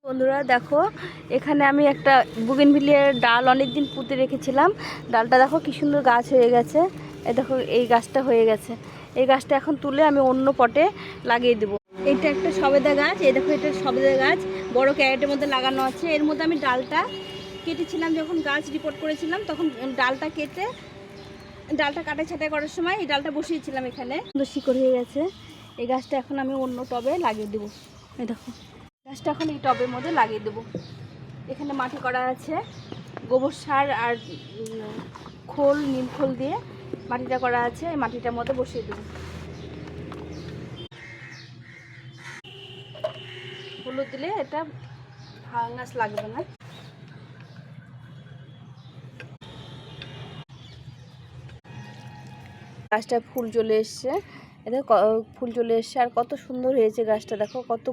বন্ধুরা দেখো, এখানে আমি একটা বুগেনভিলিয়ার ডাল অনেক দিন পুঁতে রেখেছিলাম। ডালটা দেখো কি সুন্দর গাছ হয়ে গেছে। এই দেখো এই গাছটা হয়ে গেছে। এই গাছটা এখন তুলে আমি অন্য পটে লাগিয়ে দেবো। এইটা একটা সবেদা গাছ। এই দেখো এটা সবেদা গাছ, বড় ক্যারেটের মধ্যে লাগানো আছে। এর মধ্যে আমি ডালটা কেটেছিলাম, যখন গাছ রিপোর্ট করেছিলাম তখন ডালটা কেটে, ডালটা কাটা ছাঁটাই করার সময় এই ডালটা বসিয়েছিলাম এখানে। সুন্দর শিকড় হয়ে গেছে। এই গাছটা এখন আমি অন্য টবে লাগিয়ে দেবো। এই দেখো গাছটা এখন এই টবের মধ্যে লাগিয়ে দেবো। এখানে মাটি করা আছে, গোবর সার আর খোল, নীল খোল দিয়ে মাটিটা করা আছে। এই মাটিটার মধ্যে বসিয়ে দেবো। হলুদ দিলে এটা ভাঙাস লাগবে না। গাছটা ফুল চলে এসছে, এটা ফুল চলে এসছে আর কত সুন্দর হয়েছে গাছটা। দেখো কত